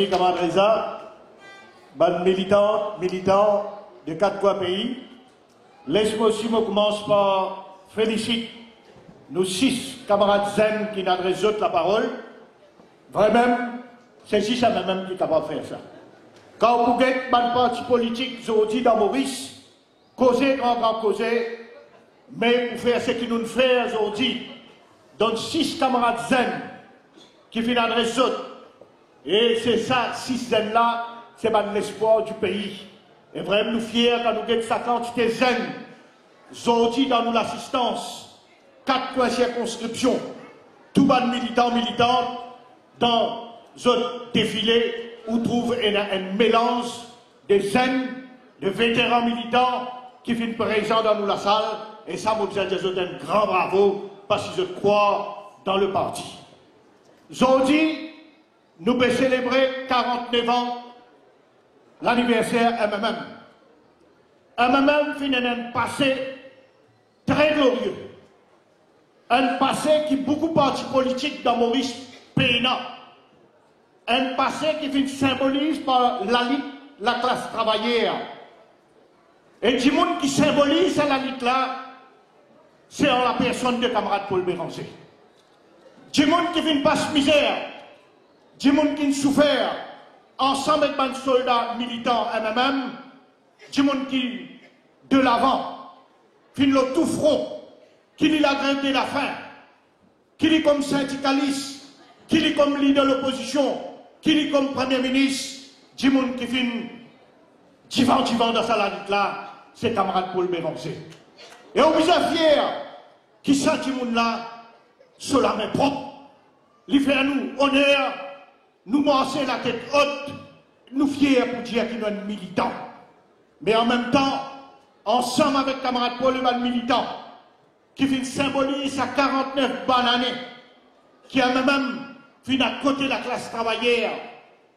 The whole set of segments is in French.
Merci, camarade Reza. Bonne militants de 4 coins pays. Laisse-moi aussi, je commence par féliciter nos 6 camarades zen qui n'adressent la parole. Vraiment, c'est 6 à même qui sont capables de faire ça. Quand vous êtes un parti politique aujourd'hui dans Maurice, causer, grand causer, mais pour faire ce que nous faisons aujourd'hui, donc 6 camarades zen qui viennent adresser autres. Et c'est ça, 6 zen là, c'est l'espoir du pays. Et vraiment, nous fiers quand nous avons sa quantité zen, aujourd'hui dans nous l'assistance, 4 points circonscription, tout bas de militants, dans zone défilé, où trouve un mélange de zen, de vétérans militants qui viennent présents dans nous la salle. Et ça, moi, je dis un grand bravo parce que je crois dans le parti. Aujourd'hui, nous allons célébrer 49 ans l'anniversaire MMM. MMM finit un passé très glorieux. Un passé qui beaucoup de partis politiques dans Maurice PNA. Un passé qui symbolise par la lutte, la classe travaillère. Et du monde qui symbolise la lutte là, c'est en la personne de camarade Paul Béranger. Du monde qui vient passe misère, du monde qui souffert, ensemble avec des soldats militants MMM, du monde qui, de l'avant, fin le tout front, qui lit la grève de la faim, qui lit comme syndicaliste, qui lit comme leader de l'opposition, qui lit comme premier ministre, du monde qui fin divant dans sa lutte là, c'est camarade Paul Béranger. Et on vous est fiers qui sent du monde là sur la main propre. Il fait à nous honneur, nous marcher la tête haute, nous fiers pour dire qu'il y a un militant. Mais en même temps, ensemble avec camarade Paul, le militant, qui vient symboliser sa 49 bonnes années, qui a même fini à côté de la classe travaillère,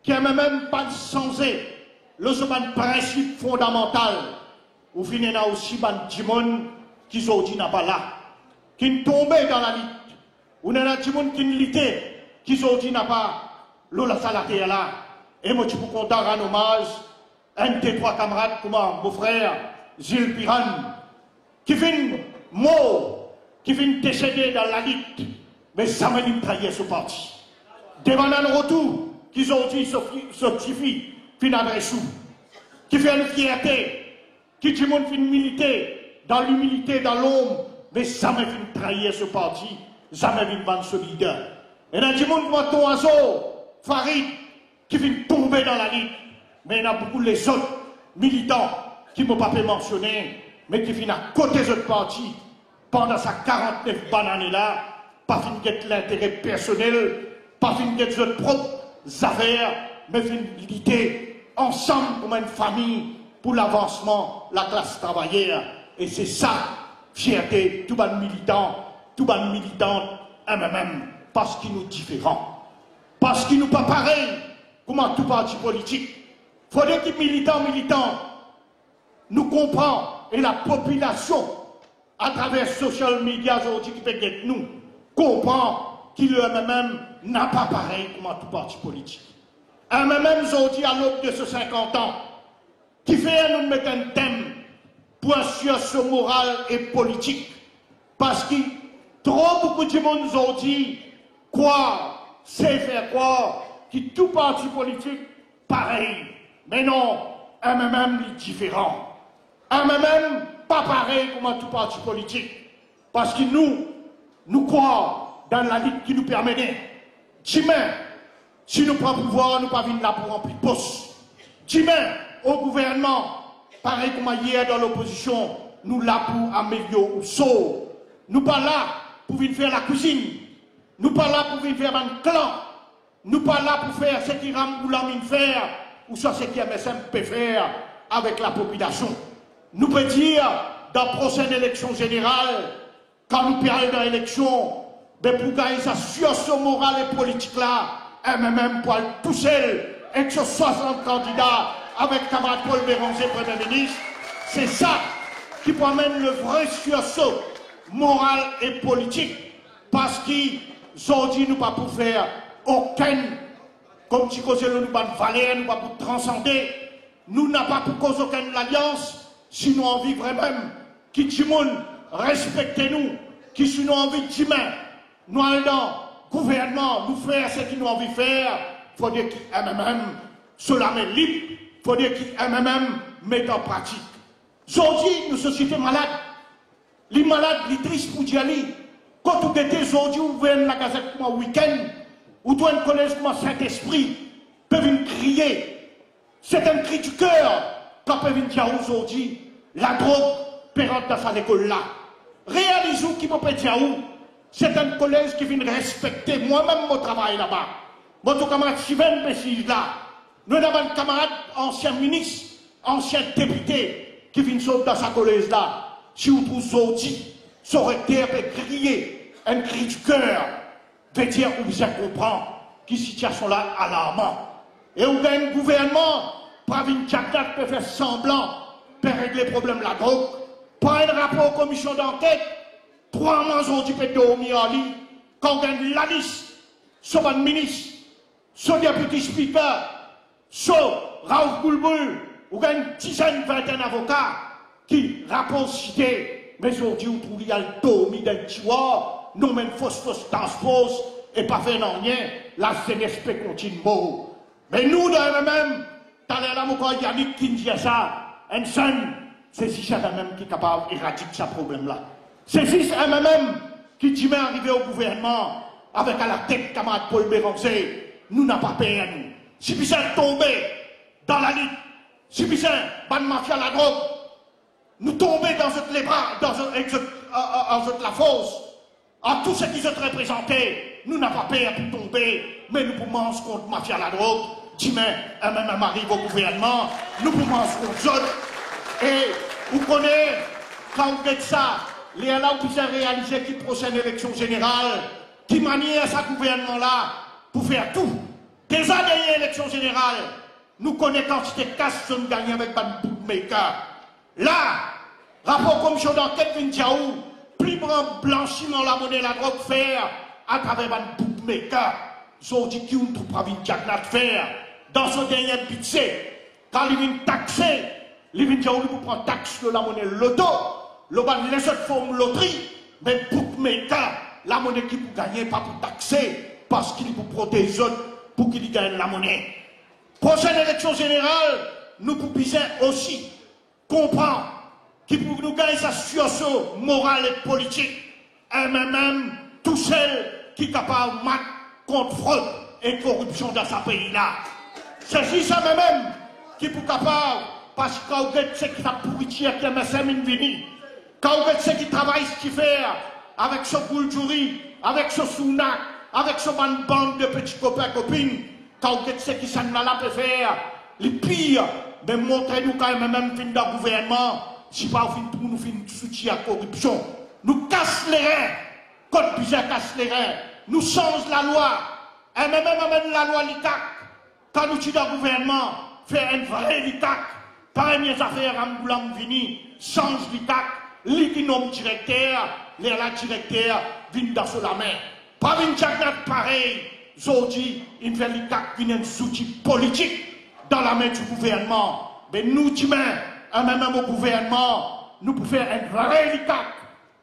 qui a même pas changé le principe fondamental, ou finit là aussi des gens qui aujourd'hui n'a pas là, qui sont tombés dans la lutte, ou il y a des gens qui luttent, qui aujourd'hui n'a pas la salade là. Et moi, je peux compter un hommage à un des 3 camarades, comme mon frère Gilles Piran, qui vient mort, qui vient décéder dans la lutte, mais ça m'a dit trahir ce parti. Devant un retour, qui aujourd'hui s'octifie, fin adresse, qui fait une fierté, qui dit monde fin militer, dans l'humilité, dans l'ombre, mais jamais fin trahir ce parti, jamais fin vendre ce leader. Et dans le monde comme Toazo, Farid, qui viennent tomber dans la lutte, mais il y a beaucoup les autres militants qui ne m'ont pas mentionné, mais qui viennent à côté de autres partis pendant sa 49 bonnes années-là, pas fin de l'intérêt personnel, pas fin de leurs propres affaires, mais fin de lutter ensemble comme une famille pour l'avancement de la classe travaillère. Et c'est ça, fierté, tout le militant, MMM, parce qu'ils nous différents, parce qu'ils nous pas pareils, comme tout parti politique. Il faudrait que militants, nous comprennent, et la population, à travers social media aujourd'hui qui peut être nous, comprend qu'il le MMM n'a pas pareil comme tout parti politique. Un MMM aujourd'hui à l'aube de ce 50 ans, qui fait nous mettre un thème pour assurer ce moral et politique, parce que trop beaucoup de monde aujourd'hui croient, c'est faire croire, que tout parti politique pareil. Mais non, un MMM est différent. Un MMM pas pareil comme tout parti politique. Parce que nous croyons dans la lutte qui nous permet de. Demain, si nous prenons pouvoir, nous ne pouvons pas venir là pour remplir de poste. Demain, au gouvernement, pareil comme hier dans l'opposition, nous là pour améliorer ou sauver. Nous pas là pour venir faire la cuisine. Nous pas là pour venir faire un clan. Nous pas là pour faire ce qui Ram ou Lamine faire, ou soit ce qui MSM peut faire avec la population. Nous peut dire, dans la prochaine élection générale, quand nous perdons dans l'élection, mais pour gagner sa situation morale et politique là, MMM pour tout seul, avec 60 candidats, avec camarade Paul Béranger, Premier ministre, c'est ça qui peut amener le vrai sursaut moral et politique, parce qu'aujourd'hui nous ne pouvons pas faire aucune comme si cause nous pas valer, nous pas pour transcender, nous n'avons pas pour cause aucune alliance, si nous envie vraiment, qui dit monde, respectez-nous, qui si nous envie de nous allons dans le gouvernement, nous faire ce qu'ils nous envie de faire, il faut dire qu'ils MMM, cela met libre, il faut dire qu'ils MMM mettent en pratique. Aujourd'hui, nous société malade, les malades, les tristes pour dire, quand vous êtes aujourd'hui, vous venez la gazette pour un week-end, ou doit un collège comme Saint-Esprit, peuvent venir crier. C'est un cri du cœur quand peuvent venir dire aujourd'hui, la drogue pérante dans cette école-là. Réalisez-vous qui peut dire où. C'est un collège qui vient respecter moi-même mon travail là-bas. Votre camarade Steven précise là. Nous avons un camarade, ancien ministre, ancien député, qui vient sauter dans sa collège là. Si vous trouvez aujourd'hui, ça aurait été crier un cri du cœur. Veut dire où vous comprend qui situation là alarmant. Et où un gouvernement, par une Jackdack peut faire semblant, peut régler le problème de la drogue, pas un rapport aux commissions d'enquête, 3 mois aujourd'hui peut dormir en lit, quand on gagne la liste, sur un ministre, sur député speaker, sur Raouf Boulboul, ou gagne une dizaine, 20 avocats, qui rapport cité, mais aujourd'hui on trouve qu'il y a le dormi d'un tiroir, nous même fausse transpose et pas fait non rien, la CNSP continue mort. Mais nous, dans même, dans les avocats Yannick qui dit ça, un seul, c'est si c'est même qui est capable d'éradiquer ce problème-là. C'est si c'est même qui dit mais arrivé au gouvernement, avec à la tête camarade Paul Bérancé, nous n'avons pas payé à nous. Si puis c'est tombé dans la lutte, si puis c'est ban mafia la drogue, nous tomber dans les bras, dans la fosse, à tous ceux qui sont représentés, nous n'avons pas peur pour tomber, mais nous pouvons manger contre mafia la drogue, demain, même arrive au gouvernement, nous pouvons manger contre eux. Et vous connaissez, quand vous faites ça, les là où vous avez réalisé qui prochaine élection générale, qui manie à ce gouvernement-là pour faire tout. Déjà, dernière élection générale, nous connaissons quand c'était casse, nous gagnons avec un bookmaker. Là, rapport commission d'enquête Vindiaou, plus grand blanchiment la monnaie la drogue faire à travers un bookmaker. Ils dit qu'ils ont tout pas faire dans son dernier budget. Quand ils viennent taxer, ils viennent dire qu'ils prennent taxe de la monnaie loto, les autres formes loterie, mais bookmaker, la monnaie qui peut gagner, pas pour taxer, parce qu'il peut protéger les autres pour qu'ils gagnent la monnaie. Prochaine élection générale, nous pouvons aussi comprendre qui pour nous gagner sa situation morale et politique, et même tout seul qui est capable de mettre contre fraude et corruption dans ce pays-là. C'est ça même qui est capable, parce que quand vous êtes ceux qui sont pourriture qui aiment ça, quand vous êtes ceux qui travaillent ce qu'il fait, avec ce Bouljouri, avec ce Sounak, avec ce bande de petits copains copines, quand vous êtes ceux qui s'en là peut faire, les pires, mais montrez-nous quand même fin dans le gouvernement, si pas pour nous faire soutien à la corruption. Nous cassons les reins, Code bizarre casse les reins, nous changeons la loi, et même la loi l'ICAC, quand nous sommes dans le gouvernement, faire un vrai l'ICAC, pas mes affaires à Mboulam Vini, change l'ICAC, l'ICINOM directeur, les directeurs viennent dans la main. Pas une jagnat pareil, aujourd'hui, il fait l'ICAC qui est un outil politique dans la main du gouvernement. Mais nous, même au gouvernement, nous pouvons faire un vrai l'ICAC.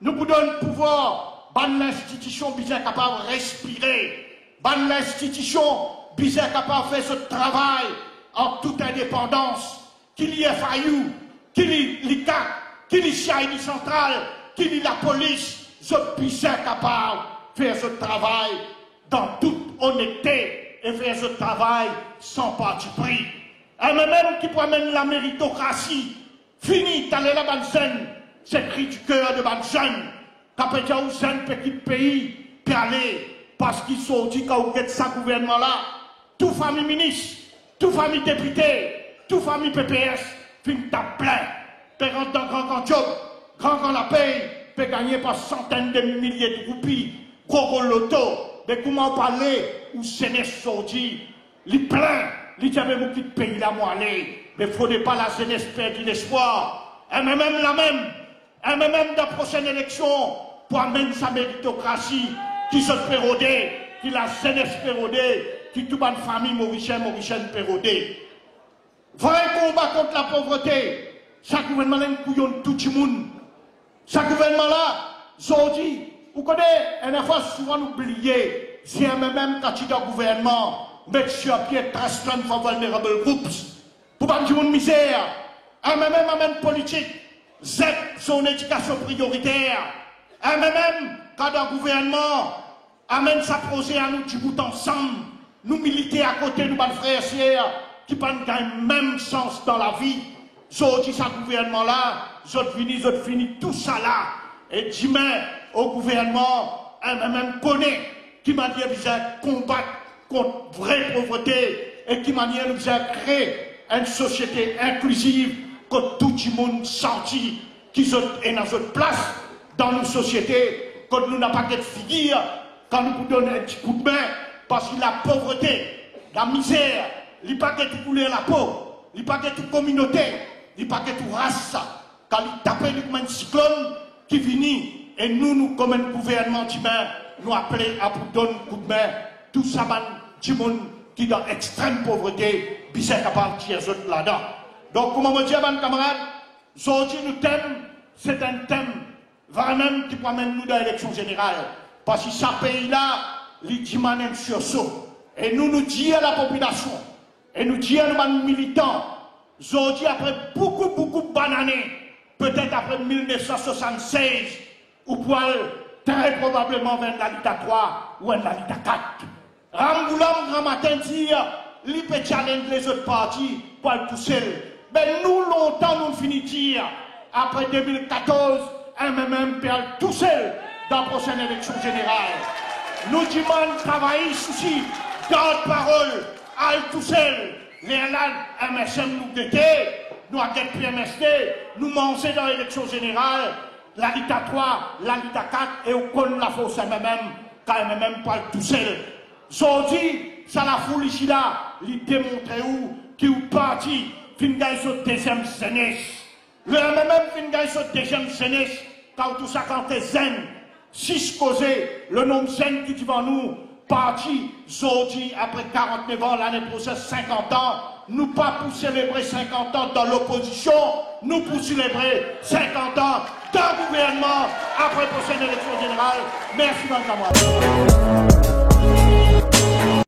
Nous pouvons donner le pouvoir, ban l'institution bizarre capable de respirer, ban l'institution bizarre capable de faire ce travail en toute indépendance, qu'il y ait faillu, qu'il y ait l'ICAC, qu'il y ait CID central, qu'il y ait la police, ce bizarre capable de faire ce travail dans toute honnêteté et faire ce travail sans parti pris. Et même qui promène la méritocratie, fini, t'allais la bonne scène, c'est cri du cœur de bonne jeune, qu'après où c'est un petit pays, puis aller, parce qu'ils sont dit quand vous êtes ce gouvernement-là, toute famille ministre, toute famille député, toute famille PPS, fin tape plein, peut rentrer dans grand job, grand la paye, peut gagner par centaines de milliers de roupies, gros loto, mais comment parler, où c'est sorti, les pleins, les avait beaucoup de pays là, moi, aller, mais il ne faudrait pas la jeunesse perdre l'espoir, et même dans la prochaine élection, pour amener sa méritocratie, qui se pérodait, qui la jeunesse pérodée, qui tout bonne famille Mauricien Pérodé. Vrai combat contre la pauvreté. Ce gouvernement là, couillon tout le monde. Ce gouvernement là, aujourd'hui, vous connaissez, une fois souvent oublié, si un même candidat au gouvernement, mettre sur pied Trustland for Vulnerable Groups, pour pas dire une misère, un même politique, ZEP, son éducation prioritaire, un même quand le gouvernement amène sa projet à nous du bout ensemble, nous militer à côté de nos frères et sœurs, qui pas le même sens dans la vie. Aujourd'hui, ce gouvernement-là, j'ai fini tout ça là. Et demain, au gouvernement, même connaît qui m'a dit de combattre contre vraie pauvreté et qui m'a dit de créer une société inclusive que tout le monde sentit qui est dans notre place dans nos sociétés, que nous n'avons pas de figure, quand nous donnons un petit coup de main, parce que la pauvreté, la misère, il n'y a pas de tout couleur la peau, il n'y a pas de toute communauté, il n'y a pas de toute race. Quand il tape un cyclone qui finit, et nous, comme un gouvernement, nous appelons à vous donner un coup de main, tout ça, tout le monde qui est dans l'extrême pauvreté, puis c'est capable de tirer là-dedans. Donc, comme on dit, mes camarades, aujourd'hui, nous thème, c'est un thème vraiment qui promène nous dans l'élection générale. Parce que ce pays-là, il dit un sursaut. Et nous disons à la population, et nous disons à nos militants, aujourd'hui, après beaucoup d'années, peut-être après 1976, ou poil, très probablement vers l'Alita 3 ou l'Alita 4. Ramboulam, grand matin, dire, il peut challenge les autres partis pour le tout seul. Mais nous, longtemps, nous finissons dire, après 2014, MMM perd tout seul dans la prochaine élection générale. Nous demandons de travailler souci, garde parole, à tout seul. Les MSM nous guetter, nous avons des MST, nous manger dans l'élection générale, l'Alita 3, l'Alita 4, et on connaît la force MMM, quand MMM parle tout seul. Aujourd'hui, ça la foule ici là, il démontre où, qui est parti, fin gagne sur deuxième jeunesse. Le MMM fin gagne sur deuxième jeunesse, quand tout ça, quand t'es zen, 6 causés, le nom zen qui dit devant nous, parti, aujourd'hui, après 49 ans, l'année prochaine, 50 ans, nous pas pour célébrer 50 ans dans l'opposition, nous pour célébrer 50 ans dans le gouvernement après la prochaine élection générale. Merci, madame.